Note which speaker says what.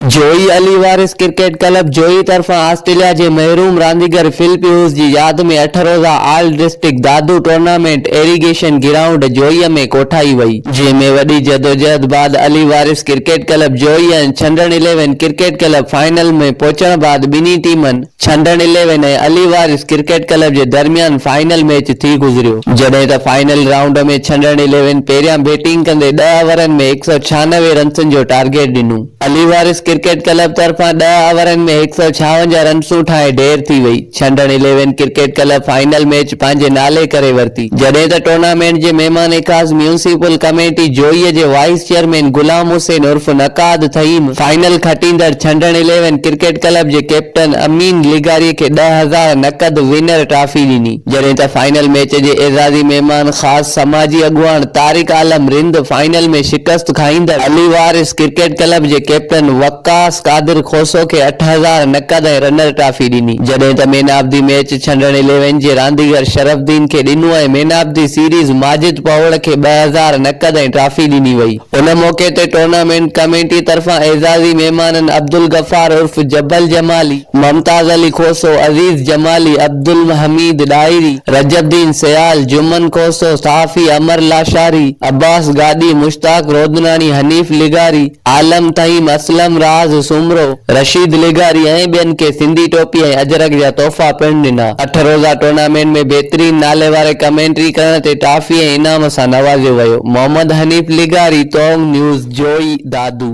Speaker 1: जोई Ali Waris cricket club जोई तरफां ऑस्ट्रेलिया जे महरूम रांदीगर फिल प्यूस जी यादि में 8 रोज़ा ऑल डिस्ट्रिक्ट दादू टूर्नामेंट इरिगेशन ग्राउंड जोईअ में कोठाई वई, जंहिंमें वॾी जदोजहद बाद अली वारिस क्रिकेट क्लब जोई ऐं छंडण 11 क्रिकेट क्लब फाइनल में पहुचण बाद ॿिन्ही टीमनि छंडण 11 ऐं अली वारिस क्रिकेट क्लब जे दरमियान फाइनल मैच थी गुज़रियो, जॾहिं त फाइनल राउंड में छंडण 11 पहिरियां बैटिंग कंदे 10 ओवरनि में 196 रन्सनि जो टारगेट ॾिनो। अली वारिस क्रिकेट क्लब तरफां 10 ओवरनि में 156 रन्सूं ठाहे ढेर थी वई। छंडण 11 क्रिकेट क्लब फाइनल मैच पंहिंजे नाले करे वरिती, जॾहिं त टूर्नामेंट जे महिमान ख़ास म्यूनिसिपल कमेटी जोईअ जे वाइस चेयरमैन गुलाम हुसैन उर्फ नकाद थईम फाइनल खटींदड़ छंडण 11 क्रिकेट क्लब जे कैप्टन अमीन लिगारी खे 10,000 नकद विनर ट्रॉफी ॾिनी, जॾहिं त फाइनल मैच जे एज़ाज़ी महिमान ख़ास समाजी अॻुवाण तारिक आलम रिंद फाइनल में शिकस्त खाईंदड़ अली वारिस क्रिकेट क्लब जे कैप्टन वक्कास कादिर खोसो खे 8,000 नकद ऐं रनर ट्रॉफी ॾिनी, जॾहिं त मैन ऑफ दी मैच छंडण 11 जे रांदीगर शरफुद्दीन खे ॾिनो ऐं man of the series Majid Pawar खे 2,000 नकद ऐं ट्रॉफी ॾिनी वई। उन मौके ते टूर्नामेंट कमेटी तरफां एज़ाज़ी महिमाननि अब्दुल गफ़ार उर्फ जबल जमाली, मुमताज अली खोसो, अजीज जमाली, अब्दुल हमीद डायरी, रजबदीन सयाल, जुमन खोसो, सहाफ़ी अमर लाशारी, अब्बास गादी, मुश्ताक रोदनानी, हनीफ लिगारी, आलम तहीम, असलम राज सुमरो, रशीद लिगारी ऐं ॿियनि खे सिंधी टोपी ऐं अजरक जा तोहफ़ा पिणु ॾिना। 8 रोज़ा टूर्नामेंट में बहितरीन नाले वारे कमेंट्री करण ते ट्रॉफी ऐं इनाम सां नवाज़ियो वियो। मोहम्मद हनीफ लिगारी, तोंग न्यूज़, जोई दादू।